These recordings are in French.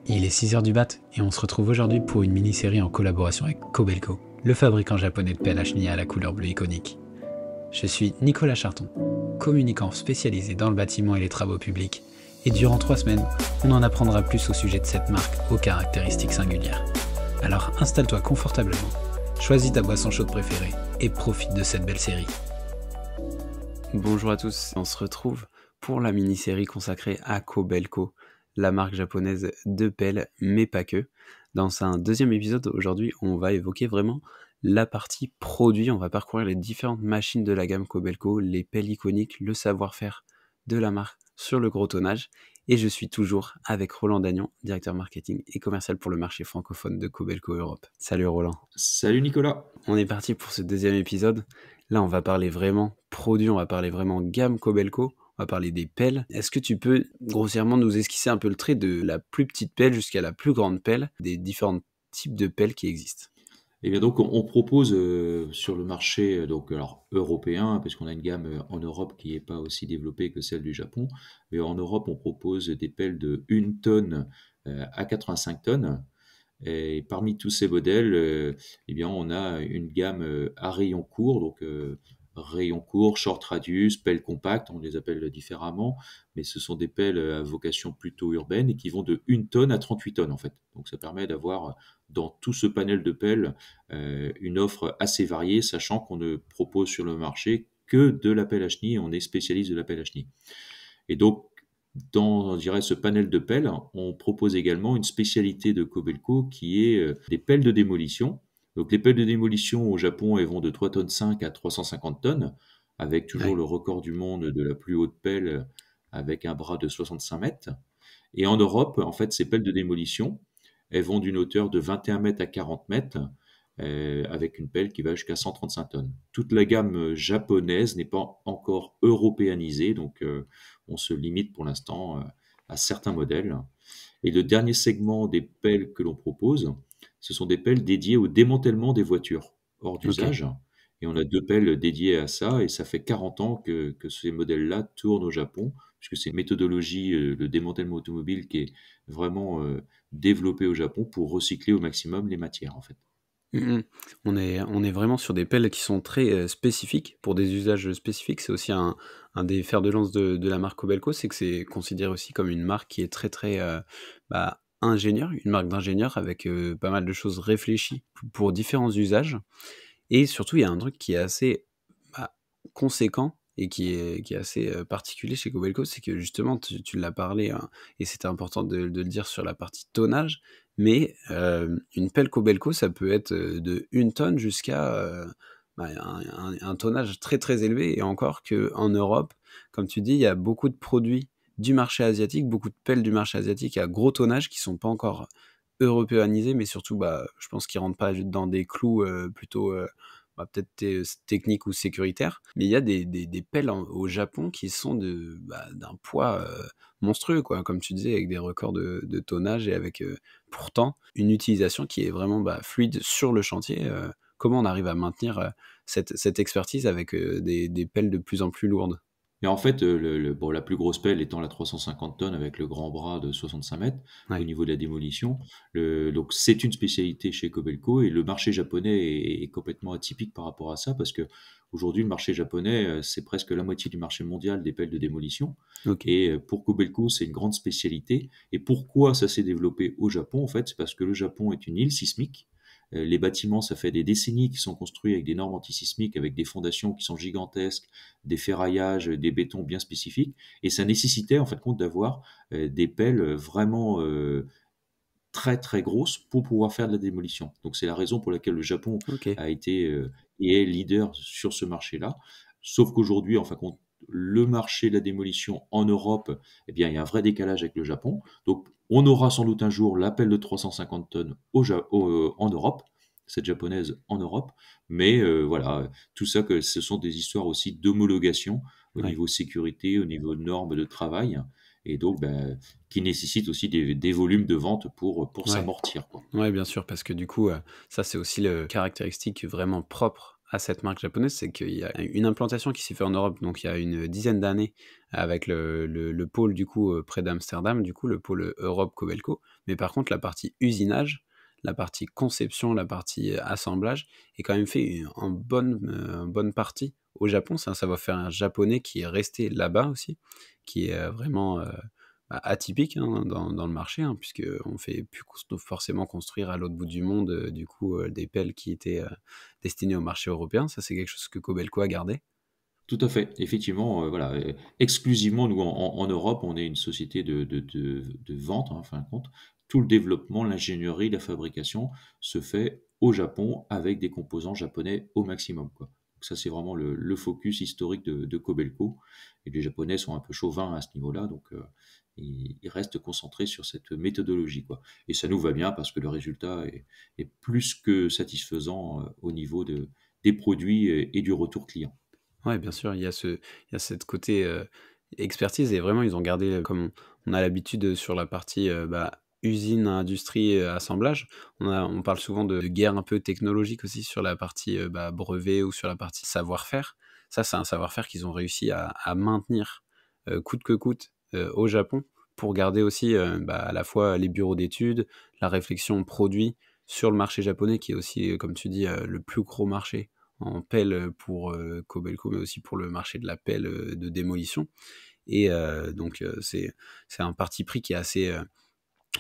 Il est 6 heures du mat et on se retrouve aujourd'hui pour une mini-série en collaboration avec Kobelco, le fabricant japonais de pelles Ashni à la couleur bleue iconique. Je suis Nicolas Charton, communicant spécialisé dans le bâtiment et les travaux publics, et durant 3 semaines, on en apprendra plus au sujet de cette marque aux caractéristiques singulières. Alors installe-toi confortablement, choisis ta boisson chaude préférée et profite de cette belle série. Bonjour à tous, on se retrouve pour la mini-série consacrée à Kobelco, la marque japonaise de pelles, mais pas que. Dans un deuxième épisode, aujourd'hui, on va évoquer vraiment la partie produit. On va parcourir les différentes machines de la gamme Kobelco, les pelles iconiques, le savoir-faire de la marque sur le gros tonnage. Et je suis toujours avec Roland Dagnon, directeur marketing et commercial pour le marché francophone de Kobelco Europe. Salut Roland. Salut Nicolas. On est parti pour ce deuxième épisode. Là, on va parler vraiment produit, on va parler vraiment gamme Kobelco. On va parler des pelles. Est-ce que tu peux grossièrement nous esquisser un peu le trait de la plus petite pelle jusqu'à la plus grande pelle, des différents types de pelles qui existent? Et bien donc on propose sur le marché européen, parce qu'on a une gamme en Europe qui n'est pas aussi développée que celle du Japon, mais en Europe on propose des pelles de 1 tonne à 85 tonnes. Et parmi tous ces modèles, eh bien on a une gamme à rayon court, rayon court, short radius, pelles compactes, on les appelle différemment, mais ce sont des pelles à vocation plutôt urbaine et qui vont de 1 tonne à 38 tonnes en fait. Donc ça permet d'avoir dans tout ce panel de pelles une offre assez variée, sachant qu'on ne propose sur le marché que de la pelle Ashni, on est spécialiste de la pelle Ashni. Et donc dans, je dirais, ce panel de pelles, on propose également une spécialité de Kobelco qui est des pelles de démolition. Donc les pelles de démolition au Japon, elles vont de 3,5 tonnes à 350 tonnes, avec toujours le record du monde de la plus haute pelle avec un bras de 65 mètres. Et en Europe, en fait, ces pelles de démolition, elles vont d'une hauteur de 21 mètres à 40 mètres, avec une pelle qui va jusqu'à 135 tonnes. Toute la gamme japonaise n'est pas encore européanisée, donc on se limite pour l'instant à certains modèles. Et le dernier segment des pelles que l'on propose, ce sont des pelles dédiées au démantèlement des voitures hors d'usage. Okay. Et on a 2 pelles dédiées à ça, et ça fait 40 ans que ces modèles-là tournent au Japon, puisque c'est une méthodologie de démantèlement automobile qui est vraiment développée au Japon pour recycler au maximum les matières, en fait. On est vraiment sur des pelles qui sont très spécifiques, pour des usages spécifiques. C'est aussi un des fers de lance de la marque Kobelco, c'est que c'est considéré aussi comme une marque qui est très très ingénieur, une marque d'ingénieur avec pas mal de choses réfléchies pour différents usages. Et surtout, il y a un truc qui est assez conséquent et qui est assez particulier chez Kobelco, c'est que justement, tu l'as parlé, hein, et c'était important de le dire sur la partie tonnage, mais une pelle Kobelco, ça peut être de 1 tonne jusqu'à un tonnage très très élevé, et encore qu'en Europe, comme tu dis, il y a beaucoup de produits du marché asiatique, beaucoup de pelles du marché asiatique à gros tonnage qui ne sont pas encore européanisés, mais surtout, je pense qu'ils ne rentrent pas dans des clous plutôt peut-être techniques ou sécuritaires, mais il y a des pelles au Japon qui sont d'un poids monstrueux, quoi, comme tu disais, avec des records de tonnage et avec pourtant une utilisation qui est vraiment fluide sur le chantier. Comment on arrive à maintenir cette expertise avec des pelles de plus en plus lourdes? Et en fait, la plus grosse pelle étant la 350 tonnes avec le grand bras de 65 mètres au niveau de la démolition. Donc c'est une spécialité chez Kobelco, et le marché japonais est complètement atypique par rapport à ça, parce que aujourd'hui le marché japonais, c'est presque la moitié du marché mondial des pelles de démolition. Okay. Et pour Kobelco, c'est une grande spécialité. Et pourquoi ça s'est développé au Japon? En fait, c'est parce que le Japon est une île sismique. Les bâtiments, ça fait des décennies qu'ils sont construits avec des normes antisismiques, avec des fondations qui sont gigantesques, des ferraillages, des bétons bien spécifiques, et ça nécessitait en fait compte d'avoir des pelles vraiment très très grosses pour pouvoir faire de la démolition. Donc c'est la raison pour laquelle le Japon a été et est leader sur ce marché-là. Sauf qu'aujourd'hui, en fin de compte, le marché de la démolition en Europe, eh bien, il y a un vrai décalage avec le Japon. Donc, on aura sans doute un jour la pelle de 350 tonnes en Europe, cette japonaise en Europe. Mais voilà, tout ça, ce sont des histoires aussi d'homologation au niveau sécurité, au niveau normes de travail, et donc qui nécessitent aussi des volumes de vente pour s'amortir, quoi. Oui, bien sûr, parce que du coup, ça c'est aussi le caractéristique vraiment propre à cette marque japonaise, c'est qu'il y a une implantation qui s'est faite en Europe, donc il y a une dizaine d'années, avec le pôle du coup près d'Amsterdam, du coup le pôle Europe Cobelco. Mais par contre, la partie usinage, la partie conception, la partie assemblage est quand même fait en bonne partie au Japon. C'est un savoir-faire japonais qui est resté là-bas aussi, qui est vraiment atypique hein, dans le marché, hein, puisqu'on ne fait plus forcément construire à l'autre bout du monde du coup des pelles qui étaient destinées au marché européen. Ça, c'est quelque chose que Cobelco a gardé. Tout à fait. Effectivement, voilà, exclusivement, nous, en Europe, on est une société de vente, hein, en fin de compte. Tout le développement, l'ingénierie, la fabrication se fait au Japon avec des composants japonais au maximum, quoi. Donc ça, c'est vraiment le focus historique de Kobelco. Et les Japonais sont un peu chauvins à ce niveau-là, donc ils restent concentrés sur cette méthodologie, quoi. Et ça nous va bien parce que le résultat est plus que satisfaisant au niveau des produits et du retour client. Ouais, bien sûr, il y a cette côté expertise et vraiment ils ont gardé, comme on a l'habitude sur la partie usine, industrie, assemblage. On parle souvent de guerre un peu technologique aussi sur la partie brevet ou sur la partie savoir-faire. Ça, c'est un savoir-faire qu'ils ont réussi à maintenir coûte que coûte au Japon pour garder aussi à la fois les bureaux d'études, la réflexion produit sur le marché japonais qui est aussi, comme tu dis, le plus gros marché en pelle pour Kobelco, mais aussi pour le marché de la pelle de démolition. Et donc, c'est un parti pris qui est assez,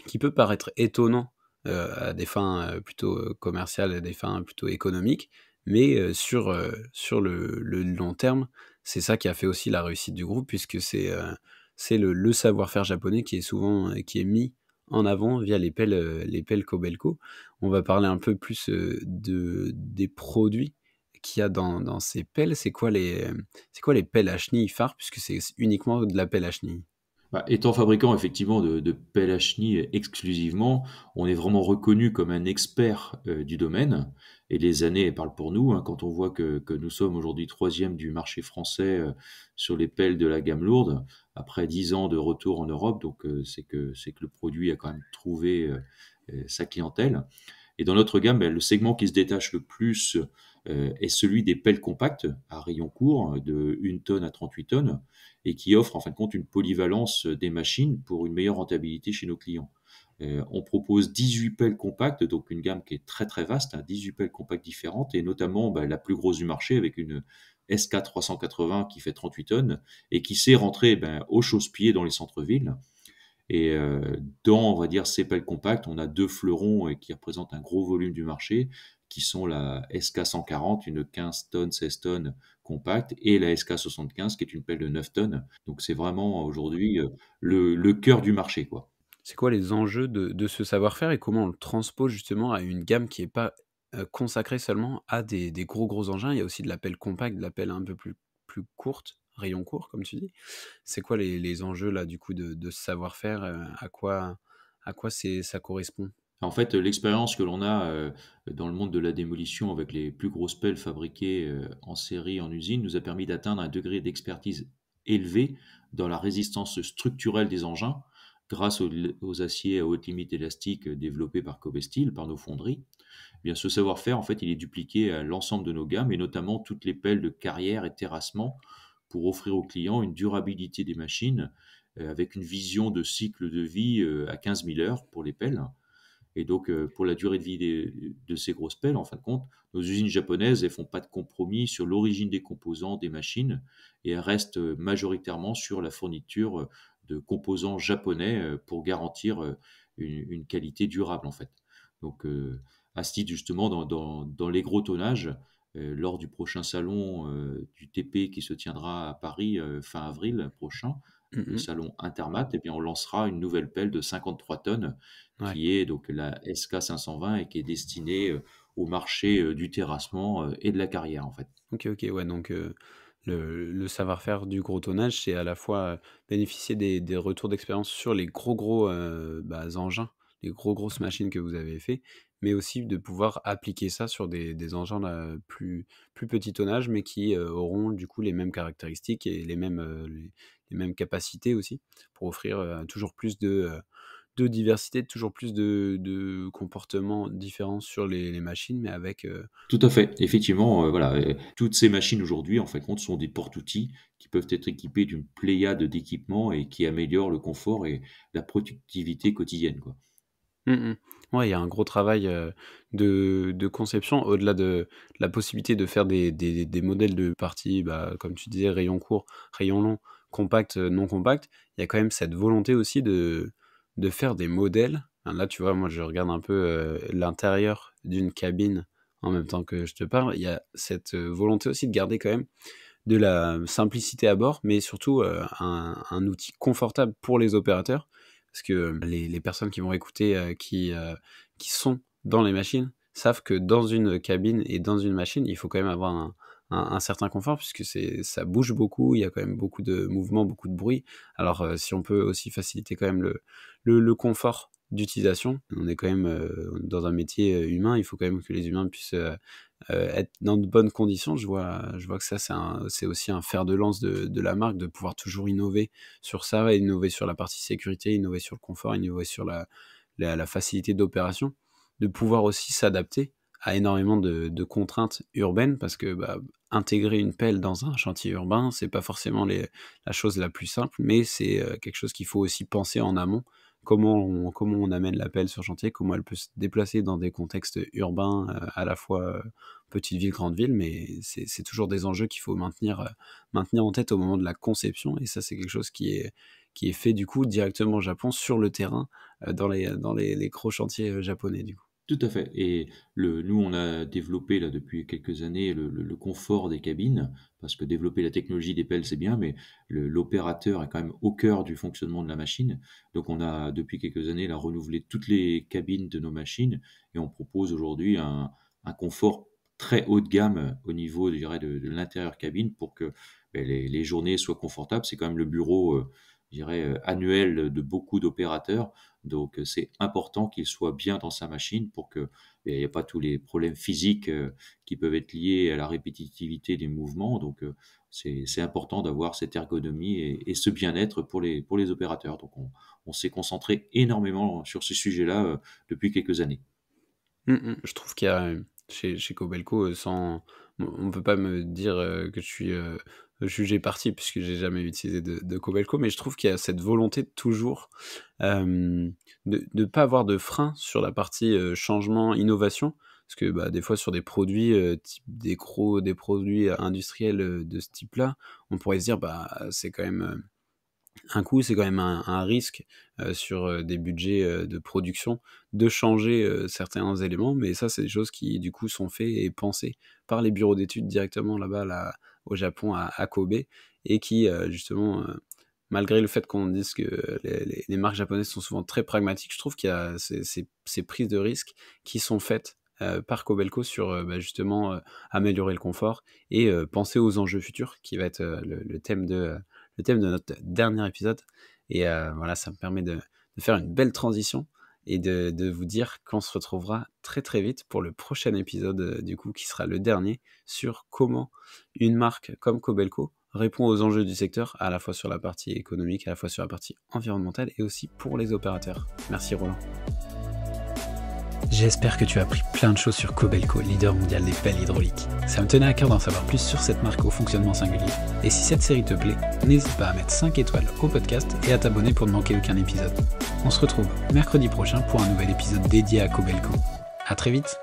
qui peut paraître étonnant à des fins plutôt commerciales, à des fins plutôt économiques, mais sur le long terme, c'est ça qui a fait aussi la réussite du groupe, puisque c'est le savoir-faire japonais qui est souvent qui est mis en avant via les pelles Kobelco. On va parler un peu plus des produits qu'il y a dans ces pelles. C'est quoi les pelles à chenilles phare, puisque c'est uniquement de la pelle à chenilles? Bah, étant fabricant effectivement de pelles à chenilles exclusivement, on est vraiment reconnu comme un expert du domaine et les années parlent pour nous, hein, quand on voit que nous sommes aujourd'hui troisième du marché français sur les pelles de la gamme lourde, après 10 ans de retour en Europe, donc c'est que le produit a quand même trouvé sa clientèle. Et dans notre gamme, le segment qui se détache le plus est celui des pelles compactes à rayon court, de 1 tonne à 38 tonnes, et qui offre en fin de compte une polyvalence des machines pour une meilleure rentabilité chez nos clients. On propose 18 pelles compactes, donc une gamme qui est très très vaste, hein, 18 pelles compactes différentes, et notamment la plus grosse du marché avec une SK 380 qui fait 38 tonnes et qui sait rentrer au chausse-pied dans les centres-villes. Et dans, on va dire, ces pelles compactes, on a deux fleurons qui représentent un gros volume du marché, qui sont la SK 140, une 15 tonnes, 16 tonnes compacte, et la SK 75, qui est une pelle de 9 tonnes. Donc c'est vraiment aujourd'hui le cœur du marché, quoi. C'est quoi les enjeux de ce savoir-faire et comment on le transpose justement à une gamme qui est pas consacrée seulement à des gros engins? Il y a aussi de la pelle compacte, de la pelle un peu plus courte, rayon court comme tu dis. C'est quoi les enjeux là du coup de ce savoir-faire? À quoi ça correspond? En fait, l'expérience que l'on a dans le monde de la démolition avec les plus grosses pelles fabriquées en série en usine nous a permis d'atteindre un degré d'expertise élevé dans la résistance structurelle des engins grâce aux aciers à haute limite élastique développés par Cobestil, par nos fonderies. Eh bien, ce savoir-faire, en fait, il est dupliqué à l'ensemble de nos gammes et notamment toutes les pelles de carrière et terrassement pour offrir aux clients une durabilité des machines avec une vision de cycle de vie à 15 000 heures pour les pelles. Et donc, pour la durée de vie de ces grosses pelles, en fin de compte, nos usines japonaises, elles font pas de compromis sur l'origine des composants des machines et elles restent majoritairement sur la fourniture de composants japonais pour garantir une qualité durable, en fait. Donc, à ce titre, justement, dans les gros tonnages, lors du prochain salon du TP qui se tiendra à Paris fin avril prochain, le Mmh. salon Intermat, eh bien, on lancera une nouvelle pelle de 53 tonnes Ouais. qui est donc la SK 520 et qui est destinée au marché du terrassement et de la carrière en fait. OK, ouais, donc le savoir-faire du gros tonnage, c'est à la fois, bénéficier des retours d'expérience sur les gros, engins, les grosses machines que vous avez fait, mais aussi de pouvoir appliquer ça sur des engins, plus petit tonnage, mais qui, auront du coup les mêmes caractéristiques et les mêmes capacités aussi pour offrir, toujours plus de diversité, toujours plus de comportements différents sur les machines, mais avec... Tout à fait. Effectivement, voilà, toutes ces machines aujourd'hui, en fin de compte, sont des porte-outils qui peuvent être équipés d'une pléiade d'équipements et qui améliorent le confort et la productivité quotidienne, quoi. Ouais, il y a un gros travail de conception, au-delà de la possibilité de faire des modèles de parties, bah, comme tu disais, rayon court, rayon long, compact, non compact. Il y a quand même cette volonté aussi de faire des modèles. Enfin, là, tu vois, moi, je regarde un peu l'intérieur d'une cabine en même temps que je te parle. Il y a cette volonté aussi de garder quand même de la simplicité à bord, mais surtout un outil confortable pour les opérateurs. Parce que les personnes qui vont écouter, qui sont dans les machines, savent que dans une cabine et dans une machine, il faut quand même avoir un certain confort, puisque ça bouge beaucoup, il y a quand même beaucoup de mouvements, beaucoup de bruit. Alors si on peut aussi faciliter quand même le confort d'utilisation, on est quand même dans un métier humain, il faut quand même que les humains puissent être dans de bonnes conditions. Je vois que ça, c'est aussi un fer de lance de la marque, de pouvoir toujours innover sur ça, innover sur la partie sécurité, innover sur le confort, innover sur la facilité d'opération, de pouvoir aussi s'adapter à énormément de contraintes urbaines, parce que intégrer une pelle dans un chantier urbain, c'est pas forcément la chose la plus simple, mais c'est quelque chose qu'il faut aussi penser en amont. Comment on amène la pelle sur chantier, comment elle peut se déplacer dans des contextes urbains, à la fois petite ville, grande ville, mais c'est toujours des enjeux qu'il faut maintenir en tête au moment de la conception, et ça, c'est quelque chose qui est fait du coup directement au Japon, sur le terrain, dans les gros chantiers japonais du coup. Tout à fait. Et nous, on a développé là depuis quelques années le confort des cabines, parce que développer la technologie des pelles, c'est bien, mais l'opérateur est quand même au cœur du fonctionnement de la machine. Donc on a depuis quelques années là renouvelé toutes les cabines de nos machines, et on propose aujourd'hui un confort très haut de gamme au niveau, je dirais, de l'intérieur cabine, pour que les journées soient confortables. C'est quand même le bureau, je dirais, annuel de beaucoup d'opérateurs. Donc, c'est important qu'il soit bien dans sa machine pour qu'il n'y ait pas tous les problèmes physiques qui peuvent être liés à la répétitivité des mouvements. Donc, c'est important d'avoir cette ergonomie et ce bien-être pour les opérateurs. Donc, on s'est concentré énormément sur ce sujet-là depuis quelques années. Je trouve qu'il y a chez Kobelco, on ne peut pas me dire que je suis jugé parti, puisque j'ai jamais utilisé de Kobelco, mais je trouve qu'il y a cette volonté de toujours de ne pas avoir de frein sur la partie changement, innovation, parce que des fois sur des produits type des produits industriels de ce type-là, on pourrait se dire c'est quand même un coût, c'est quand même un risque sur des budgets de production, de changer certains éléments, mais ça, c'est des choses qui, du coup, sont faites et pensées par les bureaux d'études directement là-bas, là, au Japon, à Kobe, et qui, justement, malgré le fait qu'on dise que les marques japonaises sont souvent très pragmatiques, je trouve qu'il y a ces prises de risques qui sont faites par Kobelco sur justement améliorer le confort et penser aux enjeux futurs, qui va être le thème de notre dernier épisode. Et voilà, ça me permet de faire une belle transition et de vous dire qu'on se retrouvera très très vite pour le prochain épisode, du coup, qui sera le dernier, sur comment une marque comme Kobelco répond aux enjeux du secteur, à la fois sur la partie économique, à la fois sur la partie environnementale et aussi pour les opérateurs. Merci Roland. J'espère que tu as appris plein de choses sur Kobelco, leader mondial des pelles hydrauliques. Ça me tenait à cœur d'en savoir plus sur cette marque au fonctionnement singulier. Et si cette série te plaît, n'hésite pas à mettre 5 étoiles au podcast et à t'abonner pour ne manquer aucun épisode. On se retrouve mercredi prochain pour un nouvel épisode dédié à Kobelco. À très vite.